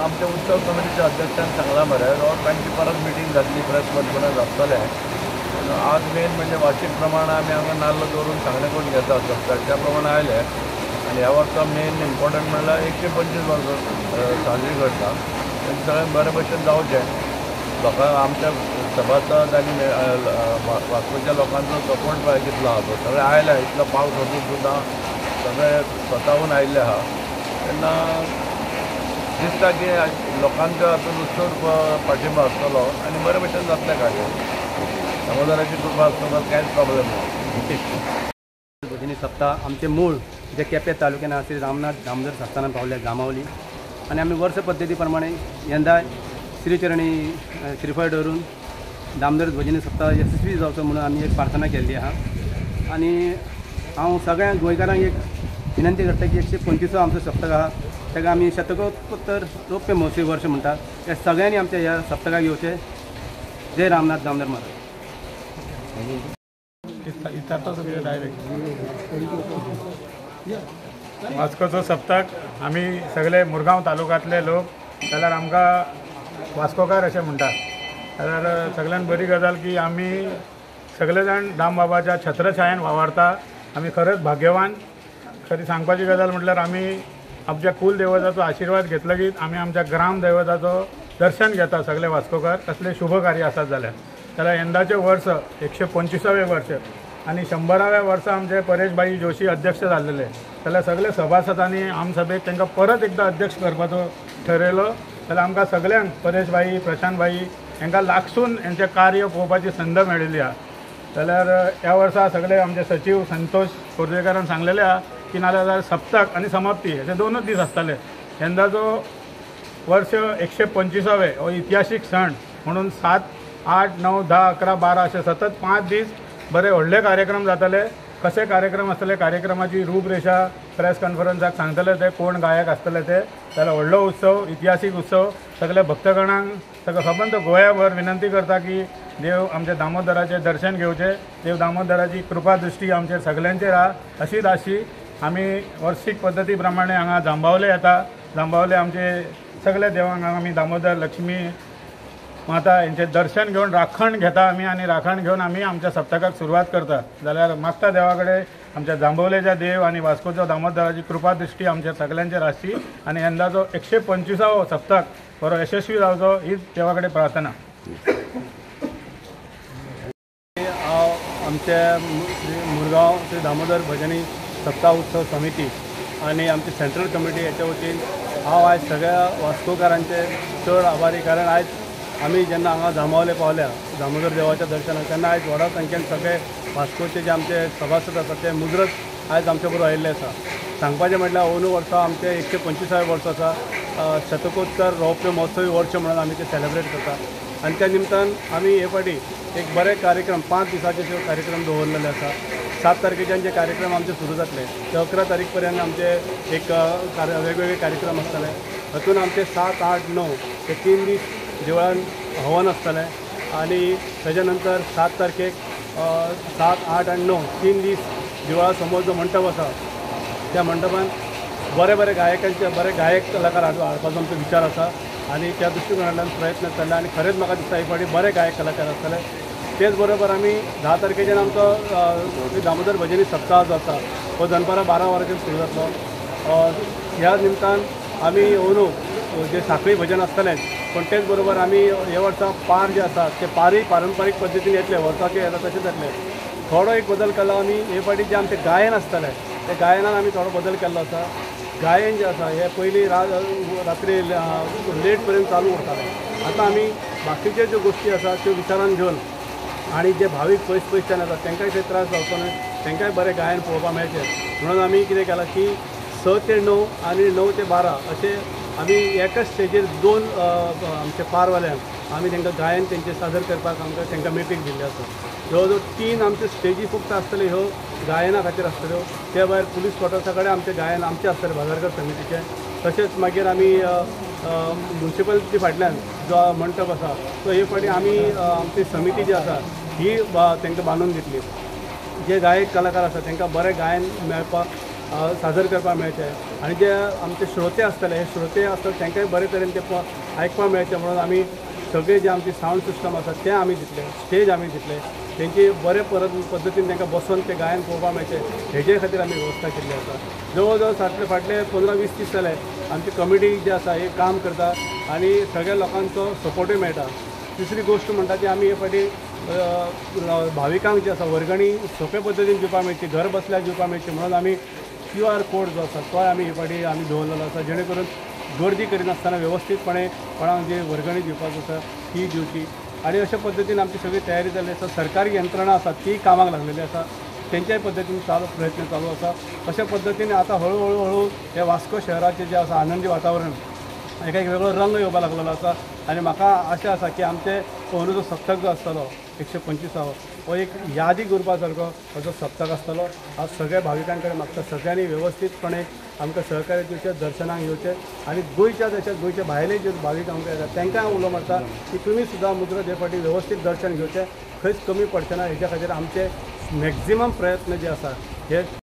आमच्या उत्सव कमिटीच्या अध्यक्षान सांगला मरे और तांची परत मिटींग जातली प्रेस कॉन्फरन्स आसतले। आज मेन म्हणजे वार्षिक प्रमाण आम्ही हांगा नाल्ल दवरून सांगणे करून घेता त्या प्रमाणे आयले आणि ह्या वर्सा मेन इम्पॉर्टंट म्हणल्यार 125 वर्सां साजरी करता तें सगळें बरे भशेन जावचें। लोकांक आमच्या सभासद आनी वास्कोच्या लोकांचो सपोर्ट पळय कितलो आहा तो सगळे आयले इतलो पावस वचून सुद्दां सगळे स्वताहून आयिल्ले आहा तेन्ना दिसता की लोकांचो हातूंत उत्सव पाठिंबा आसतलो आनी बरे भशेन जातलें कार्य। दामोदराची कृपा आसतलो कांयच प्रॉब्लेम ना। भजनी सप्ताह आमचे मूळ जे केपें तालुक्यान श्री रामनाथ दामोदर संस्थानान पावले जामावली आनी आमी वर्स पद्दती प्रमाणे यंदा श्रीचरणी श्रीफळ दवरून दामोदर भजनी सप्ताह यशस्वी जावचो म्हणून आमी एक प्रार्थना केल्ली आहा। आनी हांव सगळ्या गोंयकारांक एक विनंती करता की 125 आमचो सप्तक आहा ताका आमी शतकोत्तर रौप्य महोत्सवी वर्ष म्हणटात हे सगळ्यांनी आमच्या ह्या सप्तकाक येवचें। जय रामनाथ दामोदर महाराज। वास्कोचो सप्तक आमी सगळे मुरगांव तालुक्यांतले लोक जाल्यार आमकां वास्कोकार अशें म्हणटात। जाल्यार सगळ्यान बरी गजाल की आमी सगळे जाण दामबाबाच्या छत्रछायेन वावरता। आमी खरेंच भाग्यवान। खरी सांगपाची गजाल म्हटल्यार आमी आमच्या कुल देवताचो आशिर्वाद घेतलो की आमी आमच्या ग्राम देवताचो दर्शन घेता सगळे वास्कोकार कसले शुभ कार्य आसात जाल्यार यंदाचें वर्स 125वें वर्ष आनी 100व्या वर्सा आमचे परेशभाई जोशी अध्यक्ष जाल्ले जाल्यार सगळे सभासदांनी आमसभेक तांकां परत एकदां अध्यक्ष करपाचो ठरयलो। जाल्यार आमकां सगळ्यांक परेशभाई प्रशांतभाई हांकां लागसून हेंचें कार्य पळोवपाची संद मेळिल्ली आहा। जाल्यार ह्या वर्सा सगळे आमचे सचिव संतोष कोर्जेकारान सांगलेले आहा की नाल्यार सप्तक आनी समाप्ती हे दोनूच दीस आसतले। यंदाचो वर्ष 125वें हो इतिहासीक सण म्हणून 7, 8, 9, 10, 11, 12 असे सतत 5 दीस बरे व्हडले कार्यक्रम जातले। कसे कार्यक्रम आसतले कार्यक्रमाची रूपरेषा प्रेस कॉन्फरन्साक सांगतले ते कोण गायक आसतले ते जाल्यार व्हडलो उत्सव इतिहासीक उत्सव सगळे भक्तगणांक सगळं सबंद गोंयभर विनंती करता की देव आमच्या दामोदराचे दर्शन घेवचे। देव दामोदराची कृपा दृष्टी आमच्या सगळ्यांचेर आहा अशीच आशी। आमी वर्षीक पद्दती प्रमाणे हांगा जांबावले येता। जांबावले आमचे सगळे देवांक आमी दामोदर लक्ष्मी माता यांचे दर्शन घेऊन राखण घेता आमी आनी राखण घेऊन आमी आमच्या सप्तकाक सुरवात करता। जाल्यार मागता देवा कडेन आमच्या जांबवलेच्या देव आनी वास्कोचो दामोदराची कृपा दृष्टी आमच्या सगळ्यांचेर आसची आनी यंदाचो 125वो सप्तक बरो यशस्वी जावचो हीच देवा कडेन प्रार्थना। आमच्या मुरगांव श्री दामोदर भजनी सप्ताह उत्सव समिती आणि आमची सेंट्रल कमिटी याच्या वतीन हांव आयज सगळ्या वास्कोकारांचे चड आभारी कारण आयज आमी जेन्ना हांगा जामावले पावल्या दामोदर देवाच्या दर्शनाक तेन्ना आयज व्हडा संख्येन सगळे वास्कोचे जे आमचे सभासद आसा ते मुजरत आयज आमचे बरोबर आयिल्ले आसा। सांगपाचें म्हटल्यार अंदू वर्सा आमचे 125वें वर्स आसा शतकोत्तर रौप्य महोत्सवी वर्ष म्हणून आमी ते सेलिब्रेट करता आनी त्या निमतान आमी हे फाटी एक बरे कार्यक्रम 5 दिसाचे कार्यक्रम दवरलेले आसा। 7 तारखेच्यान जे कार्यक्रम आमचे सुरू जातले ते 11 तारीख पर्यंत आमचे एक वेगवेगळे कार्यक्रम आसतले। हातून आमचे 7, 8, 9 हे 3 दीस देवळान हवन आसतलें आनी तेच्या नंतर 7 तारखेक 7, 8 आनी 9 3 दीस देवळा समोर जो मंडप आसा त्या मंडपान बरे गायकांचे बरे गायक कलाकार हाडपाचो आमचो विचार आसा आनी त्या दृश्टिकोनांतल्यान प्रयत्न चल्ला आनी खरेंच म्हाका दिसता हे फावटी बरे गायक कलाकार आसतले। तेच बरोबर आमी 10 तारखेच्यान आमचो दामोदर भजनी सप्ताह जो आसा तो दनपारां 12 वरांचेर सुरू जातलो। ह्या निमतान आमी अंदू जे साखळी भजन आसतलेंच पण तेच बरोबर आमी हे वर्सा पार जे आसा ते पारय पारंपारीक पद्दतीन येतले वर्साचे येता तशेंच जातले। थोडो एक बदल केला आमी हे फावटी जे आमचे गायन आसतलें ते गायनान आमी थोडो बदल केल्लो आसा। गायन जे आसा हे पयलीं रात्री लेट पर्यंत चालू उरतालें। आतां आमी बाकीच्यो ज्यो गोश्टी आसा त्यो विचारान घेवन आनी जे भावीक पयसच्यान येतात तांकांय ते त्रास जावचो न्हय तांकांय बरें गायन पळोवपाक मेळचें म्हणून आमी कितें केलां की 6 ते 9 आनी 9 ते 12 अशें आमी एकाच स्टेजीर 2 आमचे पारवाल्यांक आमी तांकां गायन तेंचें सादर करपाक आमकां तांकां मेकळीक दिल्ली आसा। जवळ जवळ 3 आमच्यो स्टेजी फक्त आसतल्यो ह्यो गायना खातीर आसतल्यो। त्या भायर पुलीस क्वॉर्टर्सा कडेन आमचें गायन आमचें आसतलें बाजारकर समितीचें। तशेंच मागीर आमी म्युन्सिपालिटी फाटल्यान जो मंडप आसा तो हे फावटी आमी आमची समिती जी आसा ही तांकां बांदून दितली। जे गायक कलाकार आसा तांकां बरें गायन मेळपाक सादर करपाक मेळचे आनी जे आमचे श्रोते आसतले हे श्रोते आसतात तांकांय बरे तरेन ते आयकपाक मेळचे म्हणून आमी सगळे जे आमचे सावंड सिस्टम आसा ते आमी दितले, स्टेज आमी दितले, तेंची बरे पद्दतीन तांकां बसून ते गायन पळोवपाक मेळचे हेजे खातीर आमी वेवस्था केल्ली आसा. जवळ जवळ फाटले 15-20 दीस जाले आमची कमिटी जी आसा ही काम करता आनी सगळ्या लोकांचो सपोर्टूय मेळटा. तिसरी गोश्ट म्हणटा ती आमी हे फाटी भाविकांक जी आसा वर्गणी सोंपे पद्दतीन दिवपाक मेळची, घर बसल्यार दिवपाक मेळची म्हणून आमी QR कोड जो आसा तो आमी हे फाटी आमी दवरलेलो आसा, जेणे करून गर्दी करिनासतना वेवस्थीतपणे कोणाक जी वर्गणी दिवपाक आसा ती दिवची. आनी अशा पद्दतीन आमची सगळी तयारी जाल्ली आसा. सरकारी यंत्रणा आसा ती कामाक लागलेली आसा, तेंच्याय पद्दतीन प्रयत्न चालू आसा. अशा पद्दतीन आतां हळू हे वास्को शहराचें जें आसा आनंदी वातावरण हेका एक वेगळो रंग येवपाक लागलेलो आसा. आनी म्हाका आशा आसा की आमचे अंदूचो सप्तक जो आसतलो 125 हो एक यादी उरपा सारको हो जो सप्तक आसतलो. आज सगळ्या भाविकां कडेन मागता सगळ्यांनी वेवस्थीतपणे आमकां सहकार्य दिवचें, दर्शनाक येवचें आनी गोंयच्या तशेंच गोंयचे भायले जे भावीक आमकां येतात तांकां उलो मारता की तुमी सुद्दां मुजरत हे फाटी वेवस्थीत दर्शन घेवचें, खंयच कमी पडचें ना. हेच्या खातीर आमचे मॅक्झिमम प्रयत्न जे आसा हे